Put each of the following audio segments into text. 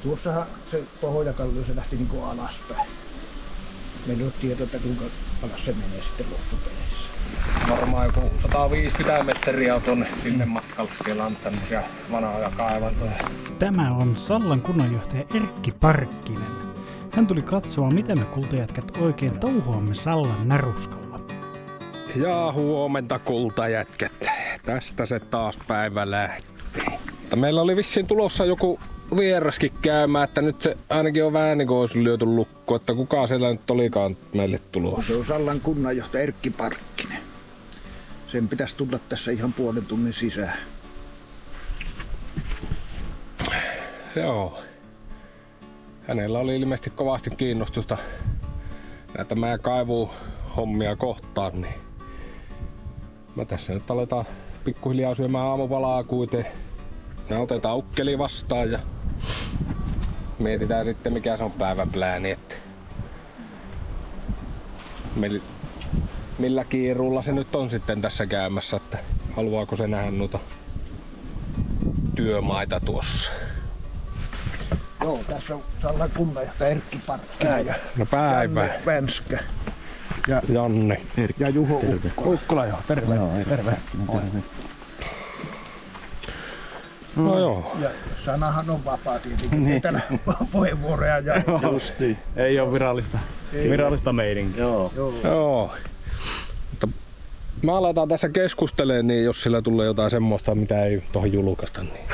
Tuossahan se Pohjakallio se lähti niinku alaspäin. Meillä ei ole tietoa, että kuinka alas se menee sitten loppupeleissä. Varmaan joku 150 metriä on tonne sinne matkalle. Siellä on tämmöisiä vanhoja kaivantoja. Tämä on Sallan kunnanjohtaja Erkki Parkkinen. Hän tuli katsomaan, miten me kultajätkät oikein touhuamme Sallan naruskalla. Ja huomenta kultajätkät. Tästä se taas päivä lähti. Meillä oli vissiin tulossa joku vieraskin käymään, että nyt se ainakin on vähän niin kuin olisi lyöty lukko, että kuka siellä nyt olikaan meille tulossa. Se on Sallan kunnanjohtaja Erkki Parkkinen. Sen pitäisi tulla tässä ihan puolen tunnin sisään. Joo. Hänellä oli ilmeisesti kovasti kiinnostusta näitä meidän kaivuhommia kohtaan, niin mä tässä nyt aletaan pikkuhiljaa syömään aamupalaa kuitenkin. Ja otetaan ukkeli vastaan ja mietitään sitten mikä se on päivän plääni, että millä kiirulla se nyt on sitten tässä käymässä, että haluaako se nähdä noita työmaita tuossa. Joo, tässä on Sallan kunnanjohtaja Erkki Parkkinen ja No päivä. Janne Vänskä ja Janne. ja Juho Ukkola. Ukkola joo, terve. Terve. No joo. Ja sanahan on vapaa tietenkin. Niin. Täällä puheenvuoroja ja Justiin. Ei ole virallista meininkiä. Joo. Mutta me aletaan tässä keskustelemaan, niin jos sillä tulee jotain semmoista, mitä ei tohon julkaista, niin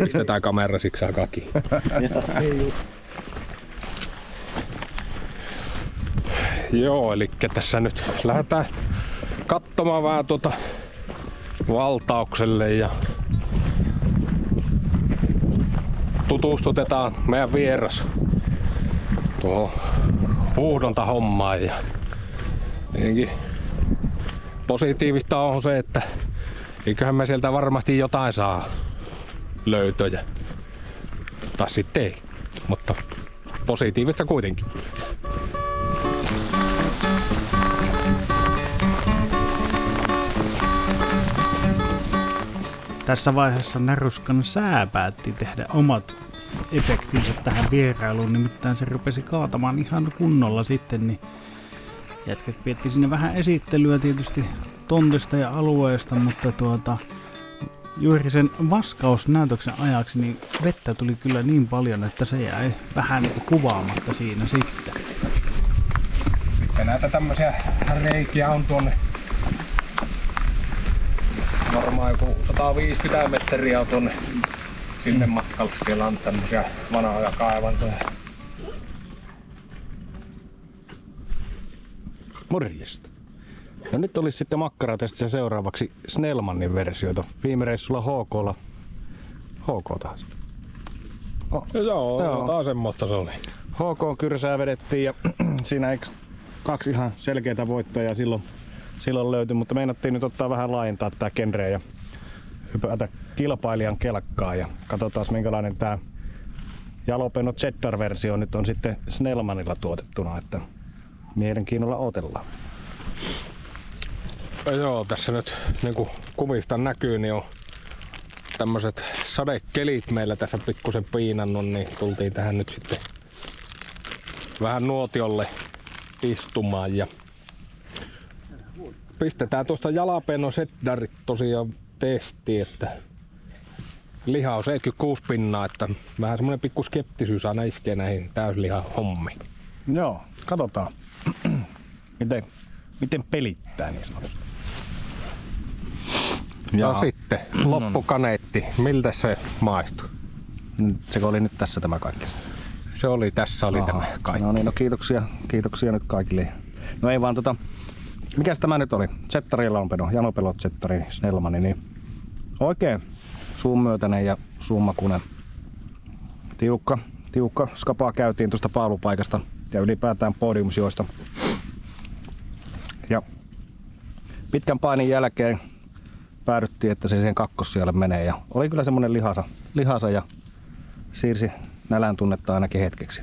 pistetään kamera siksi aikaa kiinni. Joo, eli tässä nyt lähdetään katsomaan vähän tuota valtaukselle ja tutustutetaan meidän vieras tuohon huuhdonta-hommaan. Ja positiivista on se, että eiköhän me sieltä varmasti jotain saa löytöjä. Tai sitten ei, mutta positiivista kuitenkin. Tässä vaiheessa naruskan sää päätti tehdä omat efektinsä tähän vierailuun, nimittäin se rupesi kaatamaan ihan kunnolla sitten, niin jätkät pietti sinne vähän esittelyä tietysti tontista ja alueesta, mutta juuri sen vaskausnäytöksen ajaksi niin vettä tuli kyllä niin paljon, että se jäi vähän kuvaamatta siinä sitten. Ja näitä tämmöisiä reikiä on tuonne varmaan joku 150 metriä on tuonne sinne matkalle. Siellä on tämmöisiä vanhoja kaivantoja. Morjesta. No nyt olisi sitten makkaratestissä seuraavaksi Snellmanin versiota. Viime reissulla HK taas. Joo, taas semmoista se oli. HK-kyrsää vedettiin ja siinä kaksi ihan selkeitä voittajaa silloin löytyi, mutta meinattiin nyt ottaa vähän laajentaa tää genreä ja hypätä kilpailijan kelkkaa ja katsotaan minkälainen tää Jalopeno Cheddar-versio nyt on sitten Snellmanilla tuotettuna, että mielenkiinnolla otellaan. Joo, tässä nyt niinku kuvista näkyy, niin on tämmöiset sadekelit meillä tässä pikkusen piinannut, niin tultiin tähän nyt sitten vähän nuotiolle istumaan ja pistetään tuosta Jalapeno Cheddarit tosiaan testiin, että liha on 76 pinnaa, että vähän semmonen pikku skeptisyys aina iskee näihin täyslihan hommiin. Joo, katsotaan. Miten pelittää niin sanotusti. Ja sitten loppukaneetti, miltä se maistui? Se oli nyt tässä tämä kaikki. Se oli tässä tämä kaikki. No niin, no kiitoksia nyt kaikille. No ei vaan mikäs tämä nyt oli? Cheddarilla on Jalopeno Cheddari Snellmani, niin oikein suun myötäinen ja suunmakuinen. Tiukka skapaa käytiin tuosta paalupaikasta ja ylipäätään podiumsijoista. Ja pitkän painin jälkeen päädyttiin, että se siihen kakkossijalle menee ja oli kyllä semmonen lihasa ja siirsi nälän tunnetta ainakin hetkeksi.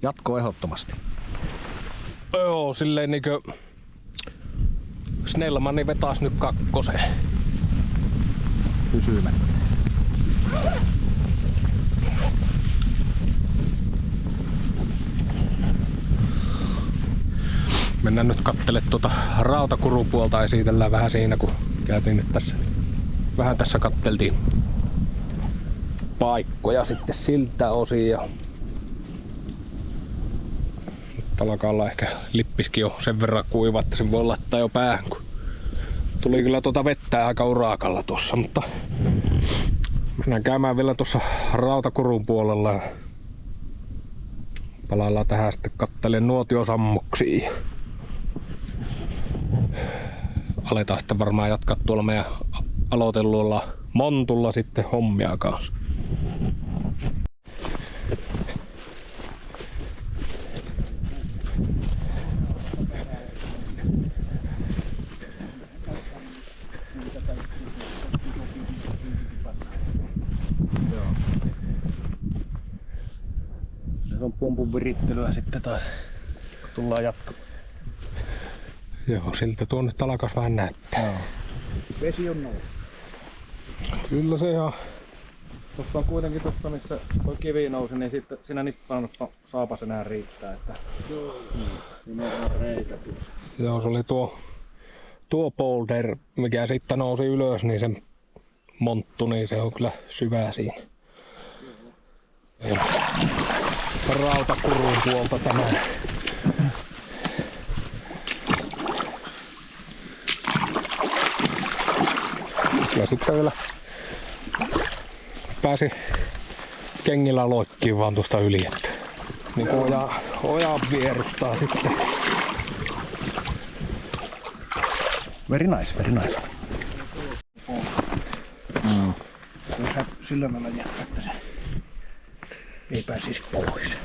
Jatko ehdottomasti. Joo, silleen niinkö Snellmani vetäis nyt kakkoseen. Pysymättä. Mennään nyt kattele tuota Rautakurupuolta, esitellään vähän siinä, kun käytiin nyt tässä. Vähän tässä katteltiin paikkoja sitten siltä osin. Ja nyt alkaa olla ehkä lippiskin jo sen verran kuiva, että sen voi laittaa jo päähän. Kun tuli kyllä tuota vettä aika urakalla tuossa, mutta mennään käymään vielä tuossa Rautakurun puolella. Palaillaan tähän sitten kattelen nuotiosammuksia. Aletaan sitten varmaan jatkaa tuolla meidän aloitellulla montulla sitten hommia kanssa. Se on pumpun virittelyä sitten taas, kun tullaan jatkamaan. Joo, siltä tuo nyt alkaa vähän näyttää. Joo. Vesi on noussut. Kyllä se ihan. Tuossa on kuitenkin tuossa, missä tuo kivi nousi, niin sitten siinä nippaanoppa saapas enää riittää. Että... Joo, siinä on reikä tuossa. Joo, se oli tuo boulder, mikä sitten nousi ylös, niin se monttu, niin se on kyllä syvä siinä. Joo. Rautakurun puolta tämä. Ja sitten vielä pääsi kengillä loikkiin vaan tuosta yli, että niin ojan vierustaa sitten. Very nice, very nice. Jos sä sillä lailla jättää, että se ei pääsisi pois.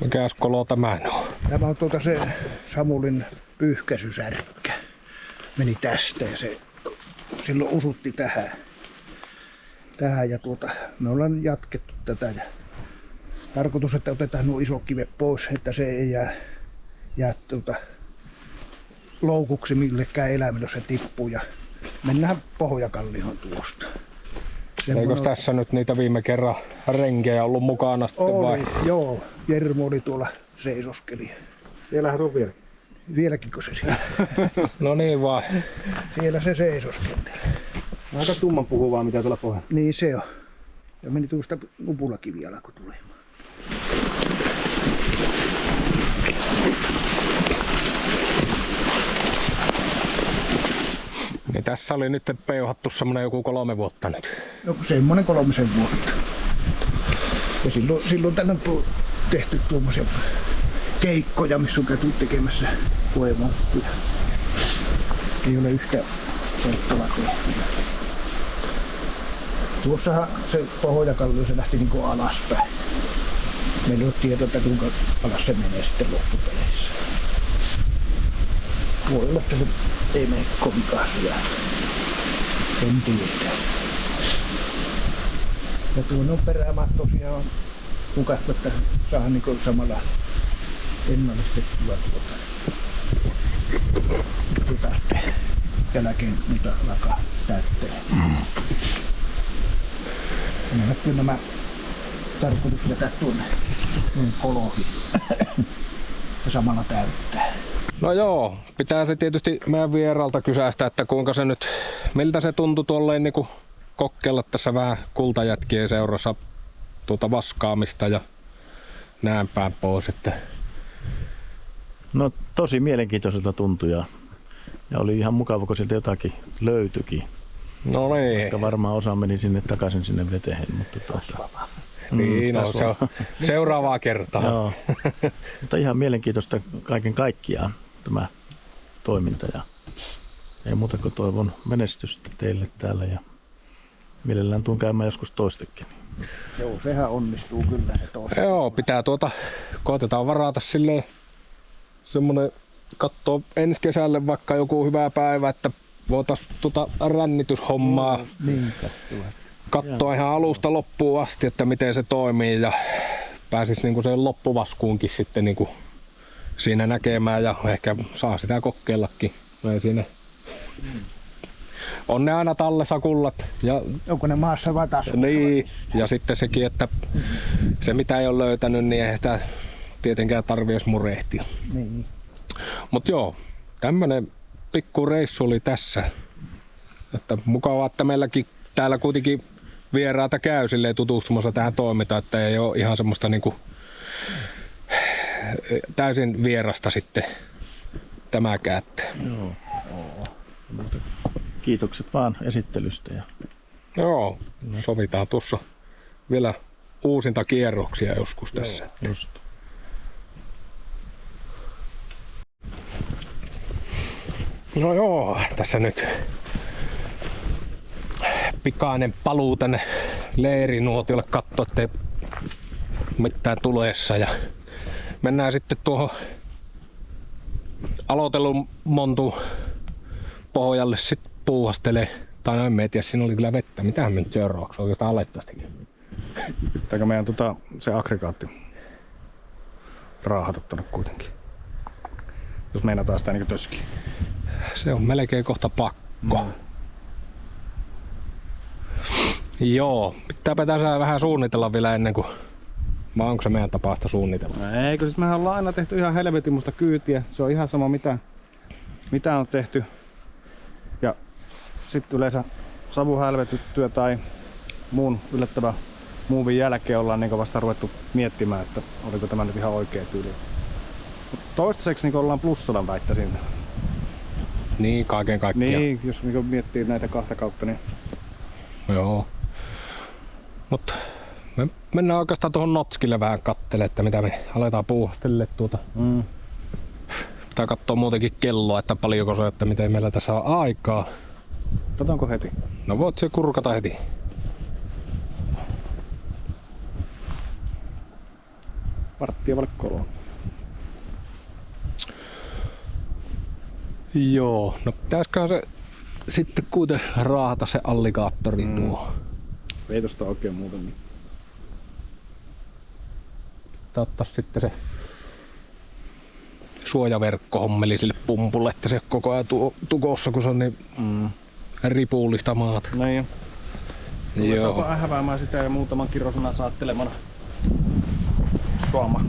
Mikäs kolo tämä on? Tämä on se Samulin pyyhkäisysärkkä. Meni tästä ja se silloin usutti tähän ja me ollaan jatkettu tätä ja tarkoitus, että otetaan nuo isot kivet pois, että se ei jää loukuksi millekään eläimelle, jos se tippuu ja mennään Pohjakallioon tuosta. Eikö tässä nyt niitä viime kerran renkejä ollut mukana sitten vai? Joo, Jermu oli tuolla seisoskeli. Siellähän on vielä. Vieläkin se siellä? No niin vaan. Siellä se seisoskenteli. Aika tumman puhuvaa mitä tuolla pohjalla. Niin se on. Ja meni tuosta nupulakivi alkoi tulemaan. Niin tässä oli nyt peuhattu semmonen joku 3 vuotta nyt. No semmonen 3 vuotta. Ja silloin tänne on tehty tuommoisia keikkoja, missä on käyty tekemässä koemonttuja. Ei ole yhtä sorttoa tehty. Tuossahan se Pohjakallio se lähti niinku alaspäin. Meillä ei ole tietoa, että kuinka alas se menee sitten loppupeleissä. Voi olla, että se ei mene kovinkaan syvään. En tiedä. Ja tuonne on perämaat tosiaan kun katsoo, että saa niinku samalla ennallistettua sitten jälkeen mitä alkaa täyttelee. Nämä tarkoitus vetää tuonne koloihin ja samalla täyttää. No joo, pitää se tietysti meidän vieralta kysäistä, että kuinka se nyt, miltä se tuntui tuolleen niinku kokeilla tässä vähän kultajätkien seurassa vaskaamista ja näin päin pois. Että... No tosi mielenkiintoiselta tuntui ja oli ihan mukava, kun sieltä jotakin löytyikin. No niin. Vaikka varmaan osa meni sinne takaisin sinne veteen, mutta niin, no, se on seuraavaa kertaa. Joo. Mutta ihan mielenkiintoista kaiken kaikkiaan tämä toiminta ja ei muuta kuin toivon menestystä teille täällä ja mielellään tuun käymään joskus toistekin. Joo, sehän onnistuu kyllä se toinen. Joo, pitää koetetaan varata silleen semmonen kattoo ensi kesälle vaikka joku hyvä päivä, että voitais rännityshommaa katsoa ihan alusta loppuun asti, että miten se toimii ja pääsis niinku sen loppuvaskuunkin sitten niinku siinä näkemään ja ehkä saa sitä kokeillakin. Ei siinä. On ne aina tallessa kullat. Ja onko ne maassa vai taas? Niin, ja sitten sekin, että se mitä ei ole löytänyt, niin eihän sitä tietenkään tarvi edes murehtia. Niin. Mut joo, tämmönen pikku reissu oli tässä. Että mukavaa, että meilläkin täällä kuitenkin vieraata käy silleen tutustumassa tähän toimintaan, että ei ole ihan semmoista niinku täysin vierasta sitten tämäkään. Joo. Kiitokset vaan esittelystä. Ja Joo, sovitaan tuossa vielä uusinta kierroksia joskus tässä. just. No joo, tässä nyt pikainen paluu tänne leirinuotiolle katsoa, ettei mitään tuleessa. Ja mennään sitten tuohon aloitellun montu pohjalle sitten puuhastelee. Tai no en tiedä, siinä oli kyllä vettä. Mitähän me nyt seuraavaksi? Onko jotain alettaistakin? Pitääkö meidän se aggregaatti raahata tonne kuitenkin? Jos meinataan sitä niinku töskiä. Se on melkein kohta pakko. Joo, pitääpä tässä vähän suunnitella vielä ennen kuin... Vai onko se meidän tapaista suunnitella? Eikö siis mehän ollaan aina tehty ihan helvetin musta kyytiä. Se on ihan sama mitä on tehty. Ja sitten yleensä savuhälvetyttyä tai muun yllättävän muuvin jälkeen ollaan niin vasta ruvettu miettimään, että oliko tämä nyt ihan oikea tyyli. Toistaiseksi niin ollaan plussalla väittäisin. Niin, kaiken kaikkiaan. Niin, jos niin miettii näitä kahta kautta, niin... Joo. Mut me mennään oikeastaan tuohon Notskille vähän kattelemaan, että mitä me aletaan puuhastelle tuota. Pitää katsoa muutenkin kelloa, että paljonko se on, että miten meillä tässä on aikaa. Katonko heti? No voit se kurkata heti. Varttia vaille 3. Joo, no pitäisiköhän se sitten kuitenkin raahata se alligaattori tuohon. Ei tosta oikein muuten niin. Ottaa sitten se suojaverkkohommeli sille pumpulle, että se koko ajan tukossa, kun se on niin ripullista maata. Näin. Joo. Ähäväämään sitä ja muutaman kirrosunan saattelemana suoma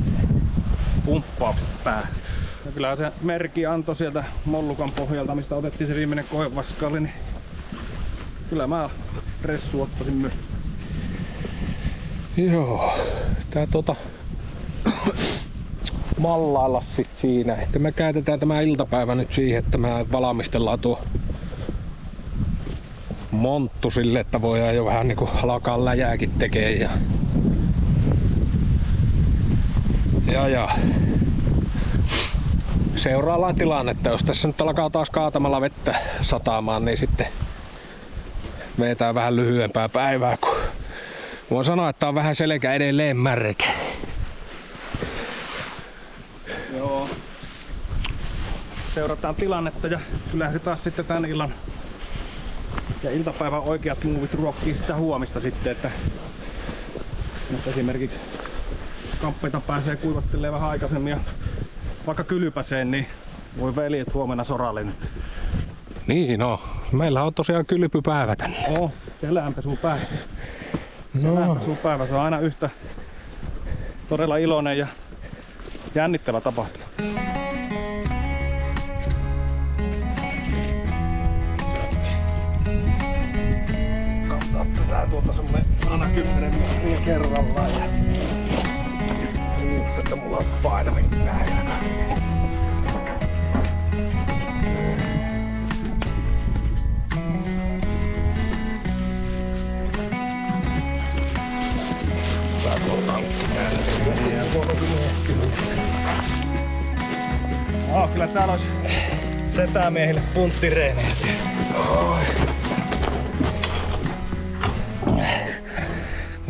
pumppaukset päähän. Ja kyllä se merkki antoi sieltä mollukan pohjalta, mistä otettiin se viimeinen koevaskaali, niin kyllä mä ressu ottaisin myös. Joo, tää mallailla sit siinä, että me käytetään tämä iltapäivä nyt siihen, että me valmistellaan tuo monttu sille, että voidaan jo vähän niinku alkaa läjääkin tekee ja seuraillaan tilannetta. Jos tässä nyt alkaa taas kaatamalla vettä sataamaan, niin sitten vetää vähän lyhyempää päivää, kun voin sanoa, että on vähän selkä edelleen märkä. Joo. Seurataan tilannetta ja lähdetään sitten tän illan ja iltapäivän oikeat muuvit ruokkii sitä huomista sitten, että jos esimerkiksi kamppeita pääsee kuivattelemaan vähän aikaisemmin ja vaikka kylpäseen, niin voi veljet huomenna soralle nyt. Niin no, meillä on tosiaan kylpypäivä tänne. Oo, ja lämpösuupäivä. Se lämpösuupäivä, se on aina yhtä todella iloinen ja jännittävä tapahtuma. Katsotaan tuolta semmonen aina 10 minuuttia kerrallaan ja just, että mulla on painavin päivä. Kyllä täällä olisi setämiehille punttireenejä.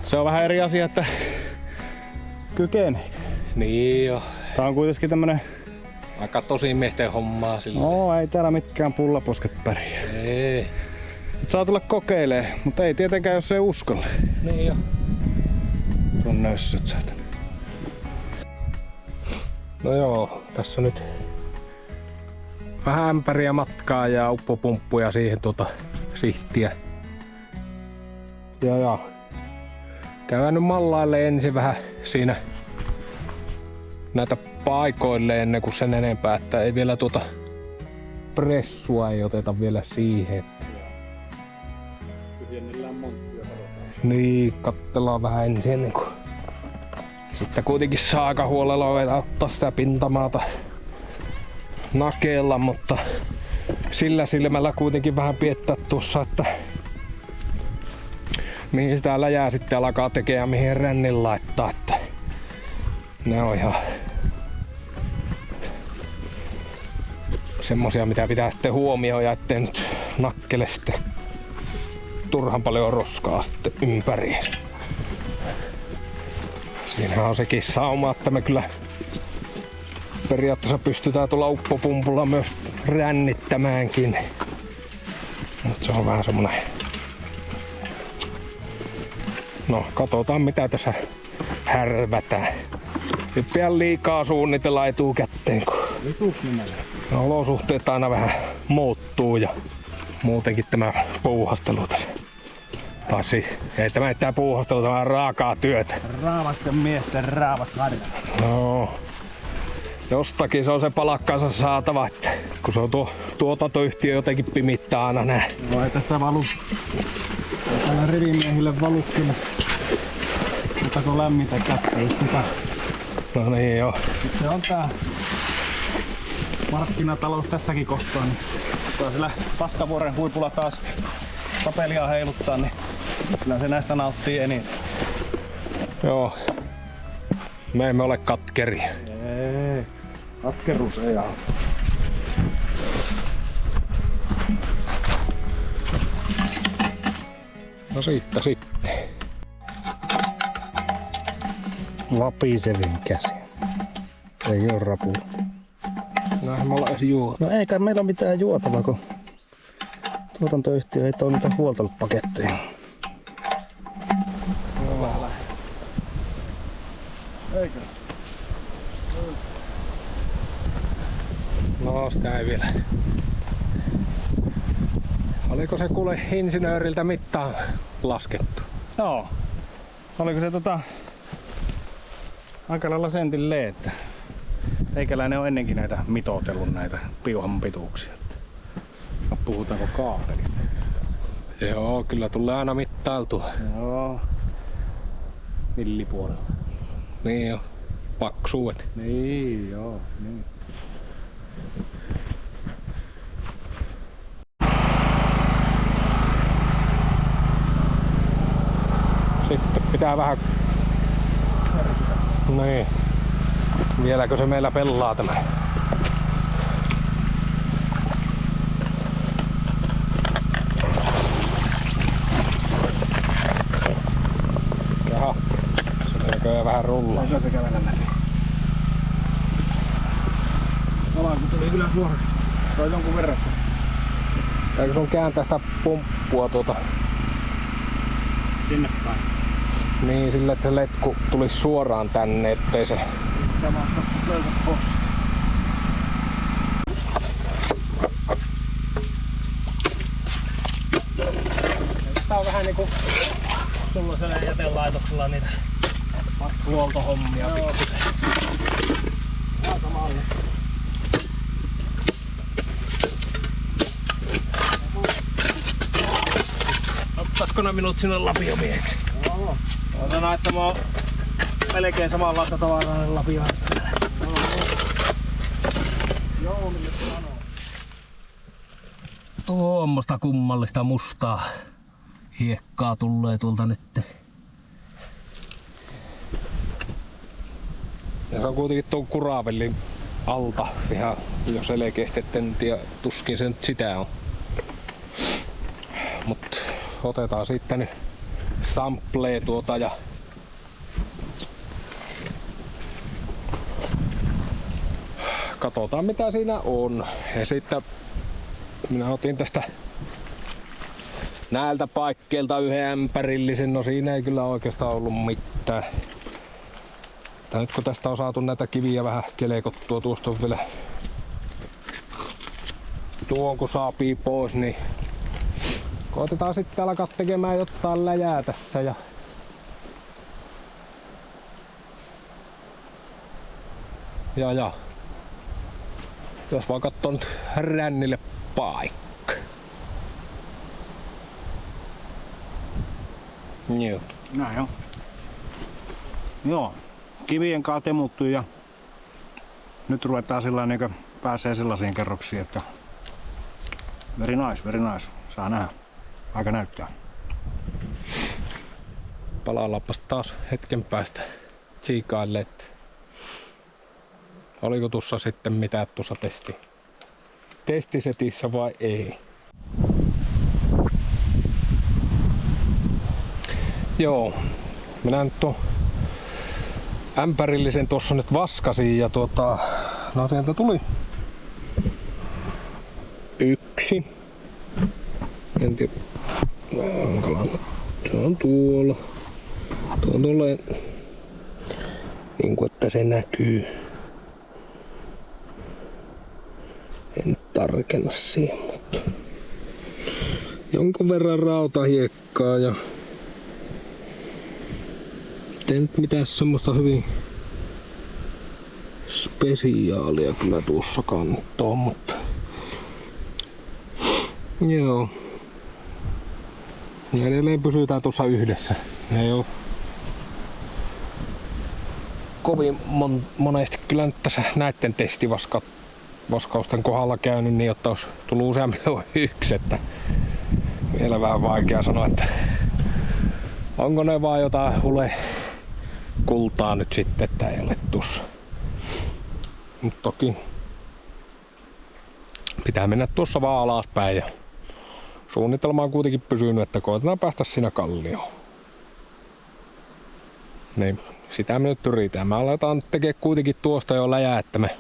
Se on vähän eri asia, että kykenee. Niin jo. Tää on kuitenkin tämmönen... Aika tosi miesten hommaa sillä. No ei täällä mitkään pullaposket pärjää. Ei. Et saa tulla kokeilee, mutta ei tietenkään jos ei uskolle. Niin jo. Se on nössöt saatana. No joo, tässä nyt vähän ämpäriä matkaa ja uppopumppuja siihen sihtiä. Ja käydään nyt mallaille ensin vähän siinä näitä paikoille ennen kuin sen enempää, että ei vielä tuota pressua ei oteta vielä siihen. Tyhjennellään monttia. Niin, katsellaan vähän ensin ennen kuin sitten kuitenkin saa aika huolella ottaa sitä pintamaata nakeella, mutta sillä silmällä kuitenkin vähän piettää tuossa, että mihin sitä läjää sitten alkaa tekemään ja mihin rännin laittaa, että ne on ihan semmosia mitä pitää sitten huomioida, ettei nyt nakkele sitten turhan paljon roskaa sitten ympäri. Siinähän on sekin sauma, että me kyllä periaatteessa pystytään tuolla uppopumpulla myös rännittämäänkin. Mutta se on vähän semmonen... No, katsotaan mitä tässä härvätään. Nyt pian liikaa suunnitella etukäteen, kun olosuhteet aina vähän muuttuu ja muutenkin tämä puuhastelu tässä. Ei tämä puuhastelu, tämä on raakaa työtä. Raavasten miesten raavat harja. No, jostakin se on se palkkansa saatava, että kun se on tuotantoyhtiö jotenkin pimittää aina nää. No ei tässä valu. Täällä rivimiehille valu kyllä. Mutta kun lämmitä kättä sitä. No niin joo. Se on tää markkinatalous tässäkin kohtaa, niin kun sillä paskavuoren huipulla taas papelia heiluttaa, niin kyllä se näistä nauttii eniten. Joo. Me emme ole katkeria. Ei, katkeruus ei ole. No siitä sitten. Vapisevin käsi. Ei oo rapula. Näinhän me ollaan edes juo. No eikä meillä ole mitään juotavaa, kun tuotantoyhtiö ei toimita huoltopaketteja. Eikö? No sitä ei vielä. Oliko se kuule insinööriltä mittaan laskettu? Joo. Oliko se aika lailla sentille, että eikäläinen on ennenkin näitä mitoitellut näitä piuhan pituuksia. Puhutaanko kaapelista tässä? Joo, kyllä tulee aina mittailtua. Joo. Millipuolella. Niin jo. Paksuudet. Niin, joo. Niin. Sitten pitää vähän... Niin. Vieläkö se meillä pelaa tämä? Jaha. Se näköjään vähän rullaa. Ei se kävellä läpi. Alanku tuli kyllä suoraan. Toi jonkun verran. Eikö sun kääntää sitä pumppua Sinne päin. niin sillä, että se letku tulisi suoraan tänne, ettei se... Tämä on löytä pois. Tää on vähän niinku sulla siellä jätelaitoksella niitä huoltohommia pikkusen. Aika malli. Ottaisiko ne minut sinne lapiomieheksi? Joo. Sanotaan, että mä oon melkein samanlaista tavaraa lapio. Joulille sanoo. Tuommoista kummallista mustaa hiekkaa tulee tuolta nyt. Ja se on kuitenkin tuon kuravellin alta ihan jo selkeästi, etten tiedä, tuskin se nyt sitä on. Mut otetaan sitten nyt samplee tuota ja katsotaan mitä siinä on. Ja sitten minä otin tästä näiltä paikkeilta yhden ämpärillisen, no siinä ei kyllä oikeastaan ollut mitään. Tää nyt kun tästä on saatu näitä kiviä vähän kelekottua, tuosta on vielä tuon kun saapii pois, niin koitetaan sitten alkaa tekemään jotain läjää tässä ja Ja. Jos vaan katsoo nyt rännille paikka. Joo. Näin on. Joo. Kivien kanssa temuttu ja nyt ruvetaan sillä niin pääsee sellaisiin kerroksiin, että very nice. Saa nähdä. Aika näyttää. Palaillaanpas taas hetken päästä tsiikaille, että oliko tuossa sitten mitään tuossa testisetissä vai ei. Joo, minä nyt tuon ämpärillisen tuossa nyt vaskasin ja no sieltä tuli yksi. En tiedä, se on tuolla. Tuolla niin kuin että se näkyy. En tarkenna siihen, mutta jonkun verran rautahiekkaa ja ei nyt mitään semmoista hyvin spesiaalia kyllä tuossa kannattaa, mutta joo. Ja edelleen pysytään tuossa yhdessä. Ei oo kovin monesti kyllä nyt tässä näitten testivaskausten kohdalla käynyt niin, että olisi tullut useammille yksi, että vielä vähän vaikea sanoa, että onko ne vaan jotain kultaa nyt sitten, että ei ole tuossa. Mutta toki pitää mennä tuossa vaan alaspäin ja suunnitelma on kuitenkin pysynyt, että koetetaan päästä siinä kallioon. Niin, sitä me nyt yritetään. Me aletaan tekemään kuitenkin tuosta jo läjää, että me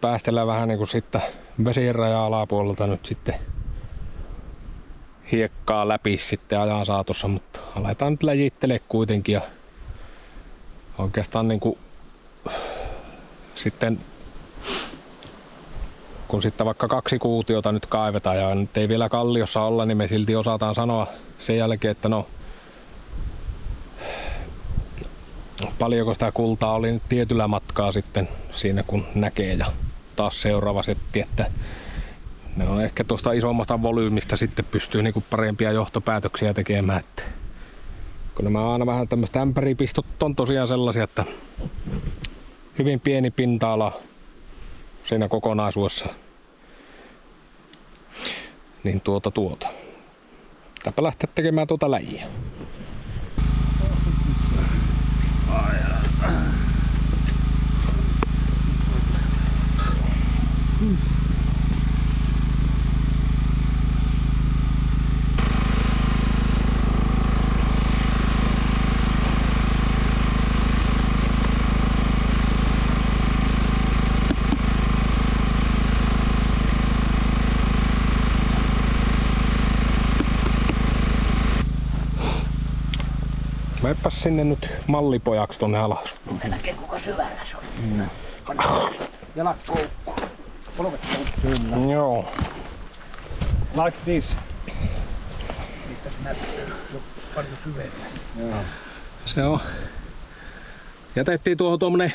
päästellään vähän niin kuin sitten vesiraja alapuolelta nyt sitten hiekkaa läpi sitten ajan saatossa, mutta aletaan nyt läjittelee kuitenkin ja oikeastaan niin kuin sitten kun sitten vaikka 2 kuutiota nyt kaivetaan ja nyt ei vielä kalliossa olla, niin me silti osataan sanoa sen jälkeen, että no paljonko sitä kultaa oli nyt tietyllä matkaa sitten siinä kun näkee ja taas seuraava setti, että ne on ehkä tuosta isommasta volyymista sitten pystyy niinku parempia johtopäätöksiä tekemään, että kun nämä aina vähän tämmöistä ämpäripistot on tosiaan sellaisia, että hyvin pieni pinta-ala siinä kokonaisuudessa. Niin Pitääpä lähteä tekemään läjiä. Meipäs sinne nyt mallipojaksi tonne alas. Se näkee kuinka syvällä se on. Jalat koukkuun. Polvet koukkuun. Joo. Like this. Tässä näkyy. Se on paljon syvemmällä. Joo. Se on. Jätettiin tuohon tuommoinen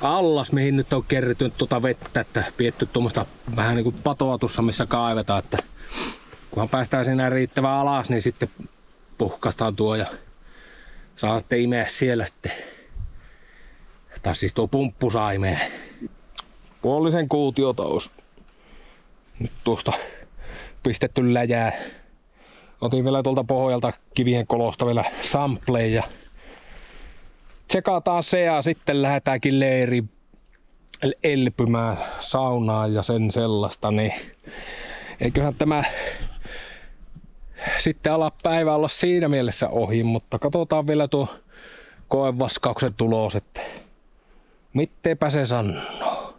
allas, mihin nyt on kerrytynyt vettä, että pietty tuommoista vähän niinku patoa tuossa, missä kaivetaan, että kunhan päästään siinä riittävän alas, niin sitten puhkaistaan tuo ja saa sitten imeä siellä sitten. Tai siis tuo pumppu saa imeä. Puolisen kuutiota olisi nyt tuosta pistetty läjää. Otin vielä tuolta pohjalta kivien kolosta vielä sampleen ja tsekataan se ja sitten lähdetäänkin leiri elpymään saunaan ja sen sellaista, niin eiköhän tämä sitten ala päivä olla siinä mielessä ohi, mutta katsotaan vielä tuo koevaskauksen tulos, että mitteipä se sanoo.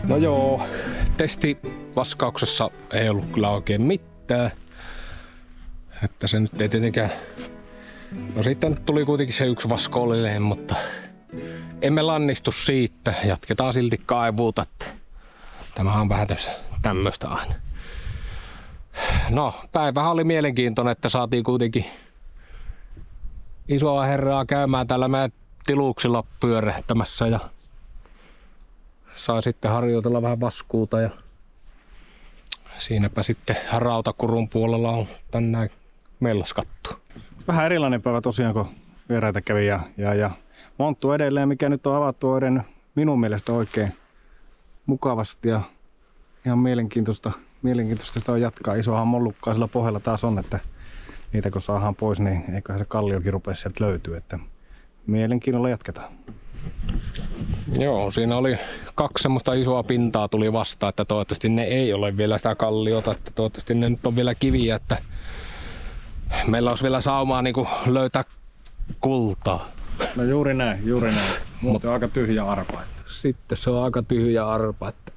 No joo, testivaskauksessa ei ollut kyllä oikein mitään. Että se nyt ei tietenkään... No sitten tuli kuitenkin se yksi vaskoollinen, mutta emme lannistu siitä. Jatketaan silti kaivuuta. Tämä on vähän tämmöstä aina. No, päivähän oli mielenkiintoinen, että saatiin kuitenkin isoa herraa käymään täällä meidän tiluksilla pyörehtämässä ja sai sitten harjoitella vähän vaskuuta ja siinäpä sitten Rautakurun puolella on tänään mellaskattu. Vähän erilainen päivä tosiaan, kun vieraita kävi ja monttu edelleen, mikä nyt on avattu, on edennyt minun mielestä oikein mukavasti ja ihan mielenkiintoista sitä on jatkaa. Isohan mollukkaa sillä pohjalla taas on, että niitä kun saadaan pois, niin eiköhän se kalliokin rupea sieltä löytyä, että mielenkiinnolla jatketaan. Joo, siinä oli 2 semmoista isoa pintaa tuli vastaan, että toivottavasti ne ei ole vielä sitä kalliota, että toivottavasti ne nyt on vielä kiviä, että meillä olisi vielä saumaa niin kuin löytää kultaa. No juuri näin. Muuten on aika tyhjä arpa. Sitten se on aika tyhjä arpa. Että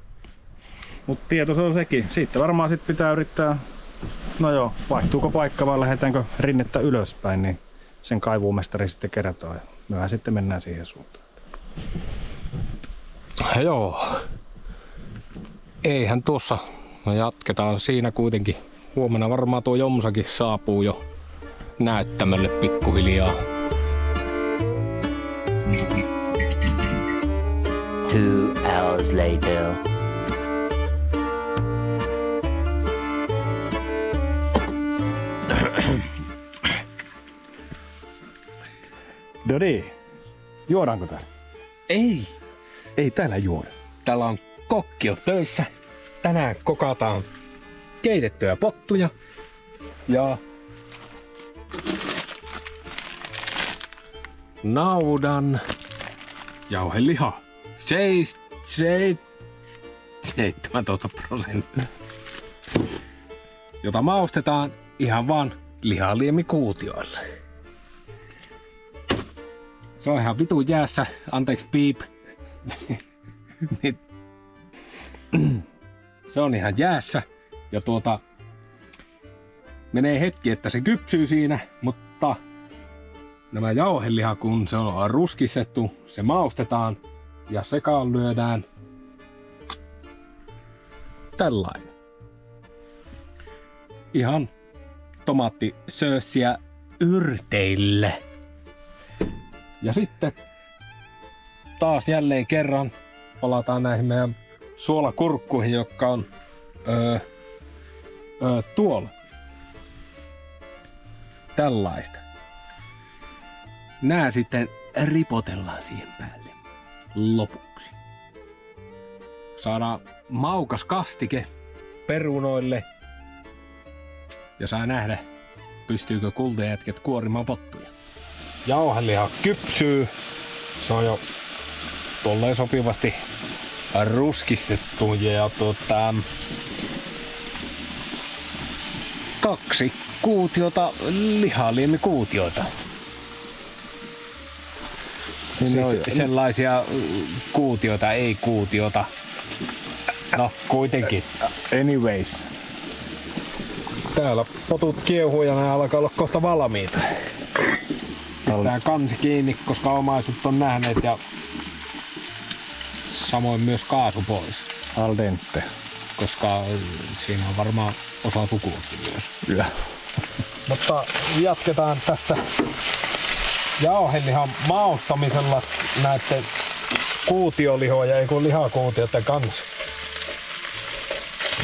Mutta tieto se on sekin. Siitä varmaan sit pitää yrittää, no joo, vaihtuuko paikka vai lähdetäänkö rinnettä ylöspäin, niin sen kaivumestari sitten kertoo ja myöhän sitten mennään siihen suuntaan. joo. Eihän tuossa. No jatketaan siinä kuitenkin. Huomenna varmaan tuo Jomsakin saapuu jo näyttämölle pikkuhiljaa. 2 hours later. Dodi, juodaanko täällä? Ei. Ei täällä juoda. Täällä on kokki jo töissä. Tänään kokataan keitettyjä pottuja ja naudan jauheliha. 17%. Jota maustetaan ihan vaan lihaliemikuutioilla. Se on ihan vitun jäässä. Anteeksi piip. Se on ihan jäässä. Ja menee hetki, että se kypsyy siinä, mutta nämä jauheliha, kun se on ruskistettu, se maustetaan ja sekaan lyödään tällainen. Ihan tomaattisöössiä yrteille. Ja sitten taas jälleen kerran palataan näihin meidän suolakurkkuihin, jotka on tuolla. Tällaista. Nää sitten ripotellaan siihen päälle lopuksi. Saadaan maukas kastike perunoille. Ja saa nähdä, pystyykö kultajätket kuorimaan pottuja. Jauheliha kypsyy. Se on jo tolleen sopivasti ruskistettu ja 2 kuutiota lihaliemikuutioita. Siis sellaisia kuutioita, ei kuutiota. No, kuitenkin. Anyways. Täällä potut kiehuu ja nämä alkaa olla kohta valmiita. Pistää kansi kiinni, koska omaiset on nähneet ja samoin myös kaasu pois. Al dente. Koska siinä on varmaan osa sukuakin myös. Kyllä. Mutta jatketaan tästä jauhelihan maustamisella näiden kuutiolihoja, ei kun lihakuutioiden kanssa.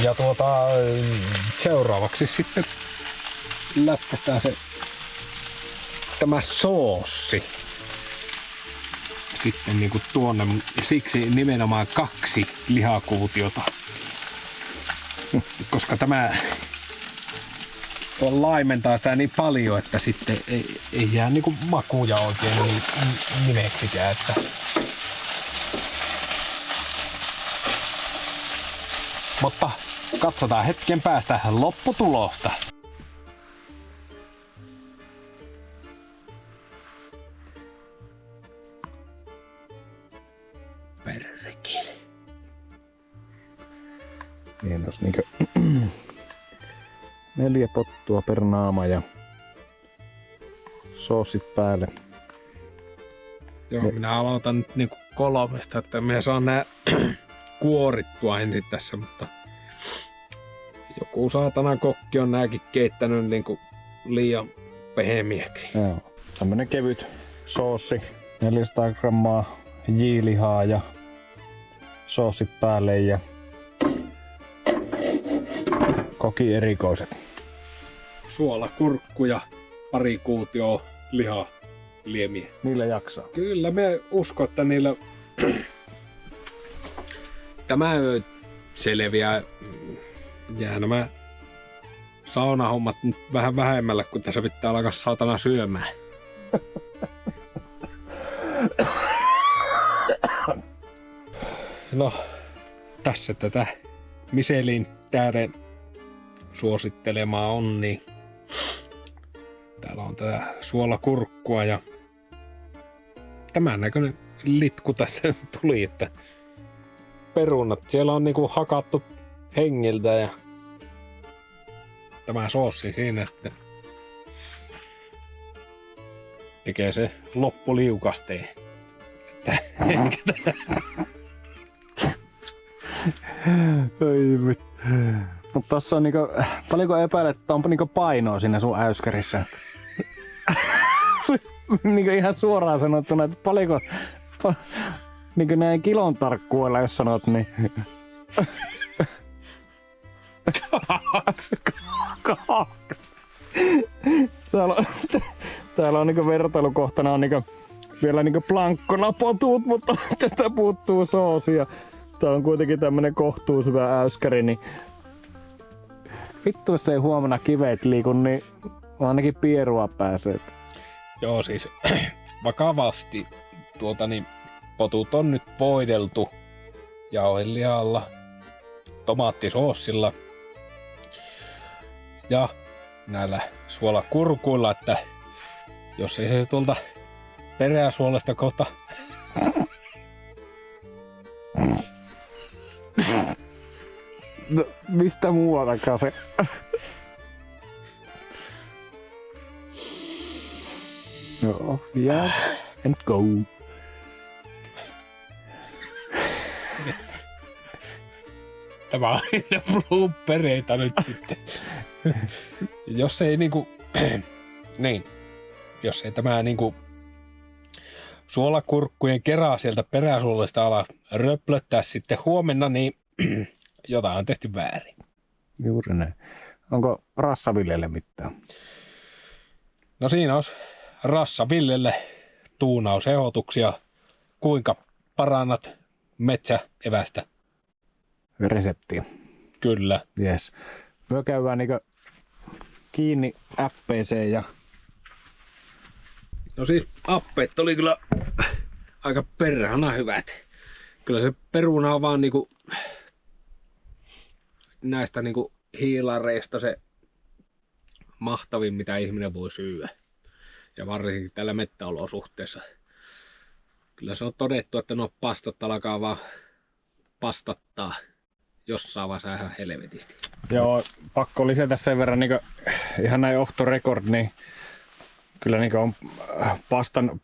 Ja seuraavaksi sitten lätkätään tämä soossi sitten niinku tuonne, siksi nimenomaan 2 lihakuutiota. Koska tämä laimentaa sitä niin paljon, että sitten ei jää niinku makuja oikein nimeksikään. Että mutta katsotaan hetken päästä lopputulosta. Perkele. Niin olisi niinkö 4 pottua per naama ja soosit päälle. Joo, minä aloitan nyt niinku 3, että minä saan nää kuorittua ensin tässä, mutta joku saatana kokki on nääkin keittänyt niinku liian pehmeäksi. Joo. Tämmönen kevyt soossi, 400 grammaa jiilihaa ja soossi päälle ja koki erikoiset. Suola, kurkku ja pari kuutioa lihaa liemiä. Niillä jaksaa. Kyllä me uskon, että niillä tämä selviää. Jää nämä saunahommat nyt vähän vähemmällä, kun tässä pitää alkaa saatana syömään. No, tässä tätä Michelin tähden suosittelemaa on, niin täällä on tätä suolakurkkua ja tämän näköinen litku tässä tuli, että perunat siellä on niinku hakattu hengiltä ja tämä soossi siinä sitten tekee se loppuliukasteen. Mutta tossa on niinku, paljonko epäilet, että onpa niinku painoa siinä sun äyskärissä? Niinku ihan suoraan sanottuna, että paljonko niinku näin kilon tarkkuudella, jos sanot, niin... Täällä on niinku vertailukohtana on niinku vielä niinku plankkonapotuut, mutta tästä puuttuu soosia. Tää on kuitenkin tämmönen kohtuus hyvä äyskäri, niin vittu jos ei huomenna kiveet liiku, niin ainakin pierua pääsee. Joo, siis vakavasti niin potut on nyt voideltu jauhelihalla, tomaattisoossilla ja näillä suolakurkuilla, että jos ei se tuolta peräsuolesta kohta no, mistä muualtakaan se? Joo, yeah, and go. Tämä on bloopereita nyt sitten. Jos ei niinku niin, jos ei tämä niinku suolakurkkujen kerää sieltä peräsuolesta ala röplöttää sitten huomenna, niin jotain on tehty väärin. Juuri näin. Onko Rassavillelle mitään? No siinä olisi Rassavillelle tuunausehdotuksia, kuinka parannat metsäevästä. Reseptiä. Kyllä. Yes. Me käydään niinku kiinni appeeseen ja... No siis appeet oli kyllä aika perhana hyvät. Kyllä se peruna on vaan niinku näistä niinku hiilareista se mahtavin, mitä ihminen voi syödä. Ja varsinkin tällä mettäolosuhteessa. Kyllä se on todettu, että nuo pastat alkaa vaan pastattaa jossain vaiheessa ihan helvetisti. Joo, pakko lisätä sen verran niin ihan näin off the record, niin kyllä niin on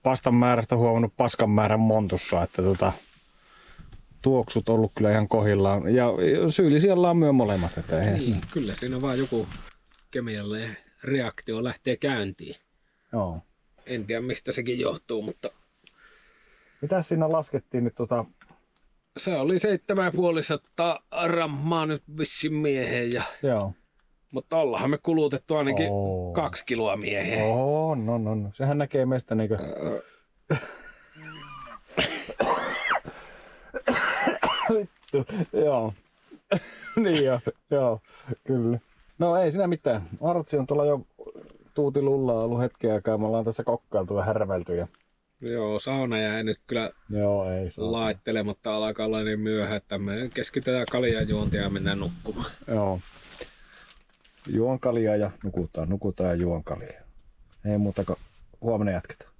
pastan määrästä huomannut paskan määrän montussa, että tuoksut ollut kyllä ihan kohillaan. Ja syyllisiä ollaan myös molemmat. Että niin, kyllä siinä vaan joku kemiallinen reaktio lähtee käyntiin. Joo. En tiedä mistä sekin johtuu, mutta... Mitäs siinä laskettiin nyt Se oli 7,5 grammaa nyt vissin mieheen. Ja... Joo. Mutta ollaanhan me kulutettu ainakin 2 kiloa mieheen. No. Sehän näkee meistä niinkö... Vittu, joo. Niin joo, kyllä. No ei siinä mitään. Artsi on tuolla jo tuutilullaa ollut hetken aikaa. Me ollaan tässä kokkailtu ja härvelty. Ja... Joo, sauna jäi nyt kyllä laittelematta alkaa niin myöhään, että me keskitytään kaljan juontia ja mennään nukkumaan. Joo. Juon kaljaa ja nukutaan ja juon kaljaa. Ei muuta kuin huomenna jatketaan.